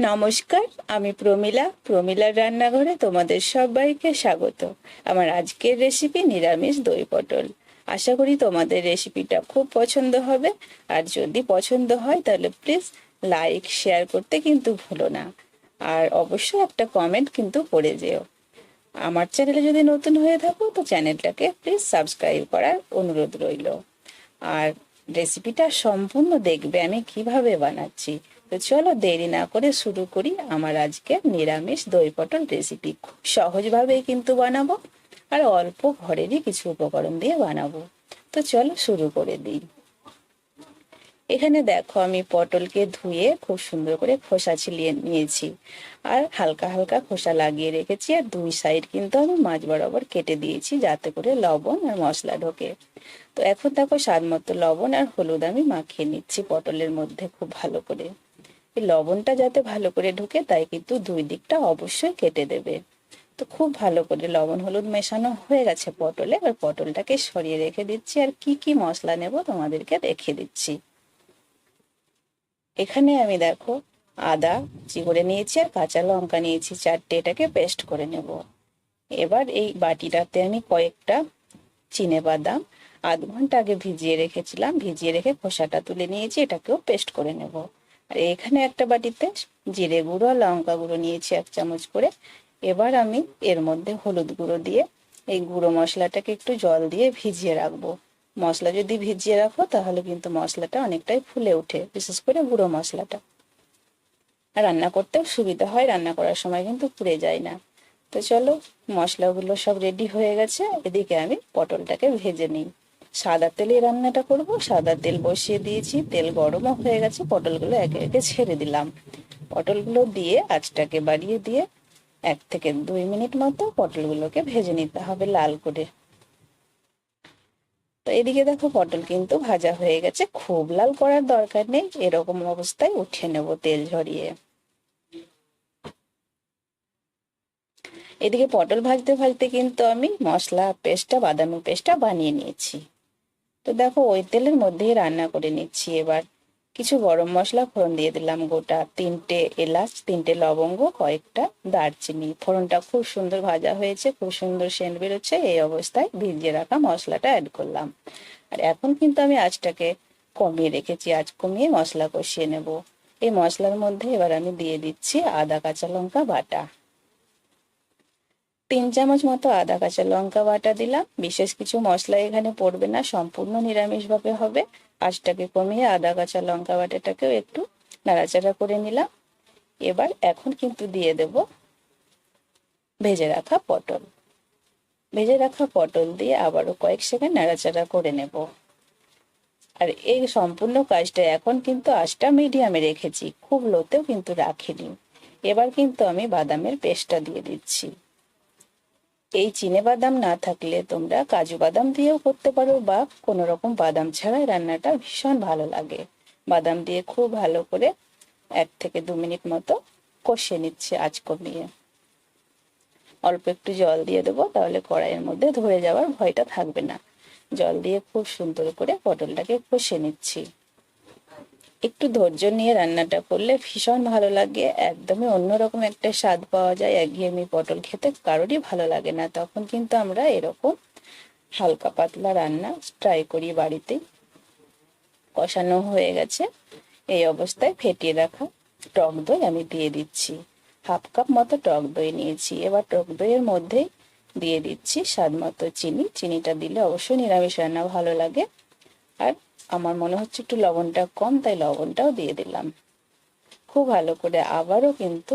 নমস্কার, আমি প্রমিলার রান্নাঘরে তোমাদের সবাইকে স্বাগত। আমার আজকের রেসিপি নিরামিষ দই পটল। আশা করি তোমাদের রেসিপিটা খুব পছন্দ হবে। আর যদি পছন্দ হয় তাহলে প্লিজ লাইক শেয়ার করতে কিন্তু ভুলো না। আর অবশ্যই একটা কমেন্ট কিন্তু করে যেও। আমার চ্যানেলে যদি নতুন হয়ে থাকো তো চ্যানেলটাকে প্লিজ সাবস্ক্রাইব করার অনুরোধ রইল। আর রেসিপিটা সম্পূর্ণ দেখবে আমি কিভাবে বানাচ্ছি। তো চলো দেরি না করে শুরু করি আমার আজকে নিরামিষ দই পটল রেসিপি। খুব সহজভাবেই কিন্তু বানাবো, আর অল্প ঘরেরই কিছু উপকরণ দিয়ে বানাবো। তো চলো শুরু করে দিই। এখানে দেখো আমি পটলকে ধুয়ে খুব সুন্দর করে খোসা ছিলিয়ে নিয়েছি, আর হালকা হালকা খোসা লাগিয়ে রেখেছি। আর দুই সাইড কিন্তু আমি মাঝ বরাবর কেটে দিয়েছি যাতে করে লবণ আর মশলা ঢোকে। তো এখন দেখো স্বাদ মতো লবণ আর হলুদ আমি মাখিয়ে নিচ্ছি পটলের মধ্যে খুব ভালো করে। এই লবণটা যাতে ভালো করে ঢুকে তাই কিন্তু দুই দিকটা অবশ্যই কেটে দেবে। তো খুব ভালো করে লবণ হলুদ মেশানো হয়ে গেছে পটলে। আর পটলটাকে সরিয়ে রেখে দিচ্ছি, আর কি কি মশলা নেব তোমাদেরকে দেখিয়ে দিচ্ছি। এখানে আমি দেখো আদা কুচি করে নিয়েছি, আর কাঁচা লঙ্কা নিয়েছি চারটে, এটাকে পেস্ট করে নেব। এবার এই বাটিটাতে আমি কয়েকটা চিনেবাদাম আধ ঘন্টা আগে ভিজিয়ে রেখেছিলাম, ভিজিয়ে রেখে খোসাটা তুলে নিয়েছি, এটাকেও পেস্ট করে নেব। আর এখানে একটা বাটিতে জিরে গুঁড়ো আর লঙ্কা গুঁড়ো নিয়েছি 1 চামচ করে। এবার আমি এর মধ্যে হলুদ গুঁড়ো দিয়ে এই গুঁড়ো মশলাটাকে একটু জল দিয়ে ভিজিয়ে রাখবো। মশলা যদি ভিজিয়ে রাখো তাহলে কিন্তু মশলাটা অনেকটাই ফুলে ওঠে, বিশেষ করে গুঁড়ো মশলাটা। আর রান্না করতেও সুবিধা হয়, রান্না করার সময় কিন্তু পুড়ে যায় না। তো চলো, মশলাগুলো সব রেডি হয়ে গেছে। এদিকে আমি পটলটাকে ভেজে নিই। সাদা তেলে রান্নাটা করব। সাদা তেল বসিয়ে দিয়েছি, তেল গরমও হয়ে গেছে। পটলগুলো একে একে ছেড়ে দিলাম। পটলগুলো দিয়ে আঁচটাকে বাড়িয়ে দিয়ে 1 থেকে 2 মিনিট মতো পটলগুলোকে ভেজে নিতে হবে লাল করে। তো এদিকে দেখো পটল কিন্তু ভাজা হয়ে গেছে, খুব লাল করার দরকার নেই, এরকম অবস্থায় উঠিয়ে নেব তেল ঝরিয়ে। এদিকে পটল ভাজতে ভাজতে কিন্তু আমি মশলা পেস্টটা বাদামি পেস্টটা বানিয়ে নিয়েছি। তো দেখো ওই তেলের মধ্যেই রান্না করে নিচ্ছি। এবার কিছু গরম মশলা ফোড়ন দিয়ে দিলাম, গোটা 3টে এলাচ, 3টে লবঙ্গ, কয়েকটা দারচিনি। ফোড়নটা খুব সুন্দর ভাজা হয়েছে, খুব সুন্দর সেন্ট বেরোচ্ছে। এই অবস্থায় ভিজিয়ে রাখা মশলাটা অ্যাড করলাম। আর এখন কিন্তু আমি আঁচটাকে কমিয়ে রেখেছি, আঁচ কমিয়ে মশলা কষিয়ে নেব। এই মশলার মধ্যে এবার আমি দিয়ে দিচ্ছি আদা কাঁচা লঙ্কা বাটা। 3 চামচ মতো আদা কাঁচা লঙ্কা বাটা দিলাম। বিশেষ কিছু মশলা এখানে পড়বে না, সম্পূর্ণ নিরামিষ ভাবে হবে। আঁচটাকে কমিয়ে আদা কাঁচা লঙ্কা বাটাটাকেও একটু নাড়াচাড়া করে নিলাম। এবার এখন কিন্তু দিয়ে দেব ভেজে রাখা পটল। ভেজে রাখা পটল দিয়ে আবারও কয়েক সেকেন্ড নাড়াচাড়া করে নেব। আর এই সম্পূর্ণ কাজটা এখন কিন্তু আঁচটা মিডিয়ামে রেখেছি, খুব লোতেও কিন্তু রাখিনি। এবার কিন্তু আমি বাদামের পেস্টটা দিয়ে দিচ্ছি। এই চিনেবাদাম না থাকলে তোমরা কাজু বাদাম দিয়েও করতে পারো, বা কোনো রকম বাদাম ছাড়াই রান্নাটা ভীষণ ভালো লাগে। বাদাম দিয়ে খুব ভালো করে 1 থেকে 2 মিনিট মতো কষিয়ে নিচ্ছে আঁচ কমিয়ে। অল্প একটু জল দিয়ে দেবো, তাহলে কড়াইয়ের মধ্যে ধরে যাওয়ার ভয়টা থাকবে না। জল দিয়ে খুব সুন্দর করে পটলটাকে কষিয়ে নিচ্ছি। একটু ধৈর্য নিয়ে রান্নাটা করলে ভীষণ ভালো লাগে, একদমই অন্যরকম একটা স্বাদ পাওয়া যায়। একঘেয়েমি পটল খেতে কারোরই ভালো লাগে না। তখন কিন্তু আমরা এরকম হালকা পাতলা রান্না ট্রাই করি বাড়িতেই। কষানো হয়ে গেছে, এই অবস্থায় ফেটিয়ে রাখা টক দই আমি দিয়ে দিচ্ছি। 1/2 কাপ মতো টক দই নিয়েছি। এবার টক দইয়ের মধ্যেই দিয়ে দিচ্ছি স্বাদ মতো চিনি। চিনিটা দিলে অবশ্যই নিরামিষ রান্না ভালো লাগে। আর আমার মনে হচ্ছে একটু লবণটা কম, তাই লবণটাও দিয়ে দিলাম। খুব ভালো করে আবারও কিন্তু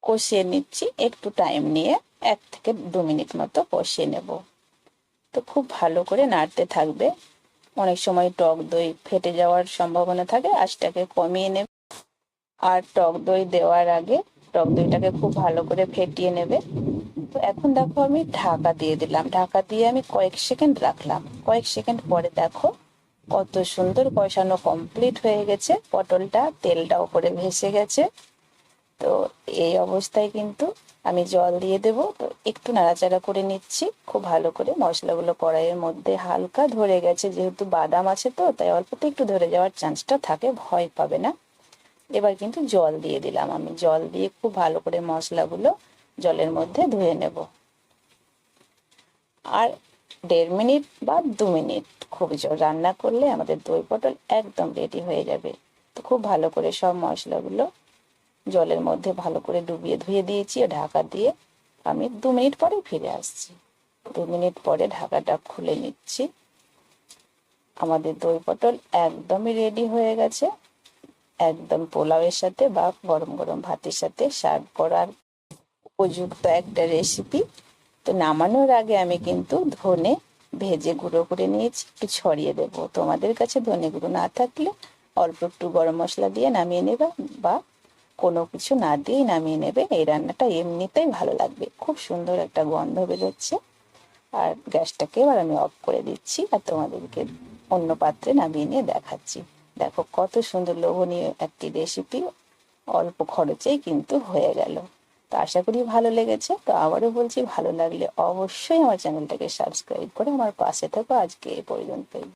কষিয়ে নিচ্ছি, একটু টাইম নিয়ে 1 থেকে 2 মিনিট মতো কষিয়ে নেব। তো খুব ভালো করে নাড়তে থাকবে। অনেক সময় টক দই ফেটে যাওয়ার সম্ভাবনা থাকে, আঁচটাকে কমিয়ে নেবে। আর টক দই দেওয়ার আগে টক দইটাকে খুব ভালো করে ফেটিয়ে নেবে। তো এখন দেখো আমি ঢাকা দিয়ে দিলাম, ঢাকা দিয়ে আমি কয়েক সেকেন্ড রাখলাম। কয়েক সেকেন্ড পরে দেখো কত সুন্দর কষানো কমপ্লিট হয়ে গেছে, পটলটা তেলটা উপরে ভেসে গেছে। তো এই অবস্থায় কিন্তু আমি জল দিয়ে দেব। তো একটু নাড়াচাড়া করে নিচ্ছি খুব ভালো করে। মশলাগুলো কড়াইয়ের মধ্যে হালকা ধরে গেছে, যেহেতু বাদাম আছে তো তাই অল্পতে একটু ধরে যাওয়ার চান্সটা থাকে, ভয় পাবে না। এবার কিন্তু জল দিয়ে দিলাম, আমি জল দিয়ে খুব ভালো করে মশলাগুলো জলের মধ্যে ধুয়ে নেব। আর 1.5 মিনিট বা 2 মিনিট খুব রান্না করলে আমাদের দই পটল একদম রেডি হয়ে যাবে। তো খুব ভালো করে সব মশলাগুলো জলের মধ্যে ভালো করে ডুবিয়ে ধুয়ে দিয়েছি, ঢাকা দিয়ে আমি 2 মিনিট পরে ফিরে আসছি। 2 মিনিট পরে ঢাকাটা খুলে নিচ্ছি। আমাদের দই পটল একদমই রেডি হয়ে গেছে, একদম পোলাওয়ের সাথে বা গরম গরম ভাতের সাথে সার্ভ করার উপযুক্ত একটা রেসিপি। তো নামানোর আগে আমি কিন্তু ধনে ভেজে গুঁড়ো করে নিয়েছি, একটু ছড়িয়ে দেব। তোমাদের কাছে ধনে গুঁড়ো না থাকলে অল্প একটু গরম মশলা দিয়ে নামিয়ে নেবে, বা কোনো কিছু না দিয়েই নামিয়ে নেবে। এই রান্নাটা এমনিতেই ভালো লাগবে, খুব সুন্দর একটা গন্ধ বেরোচ্ছে। আর গ্যাসটাকে এবার আমি অফ করে দিচ্ছি আর তোমাদেরকে অন্য পাত্রে নামিয়ে নিয়ে দেখাচ্ছি। দেখো কত সুন্দর লোভনীয় একটি রেসিপি, অল্প খরচেই কিন্তু হয়ে গেল। তো আশা করি ভালো লেগেছে। তো আবারও বলছি, ভালো লাগলে অবশ্যই আমার চ্যানেলটাকে সাবস্ক্রাইব করে আমার পাশে থাকো। আজকে এই পর্যন্তই।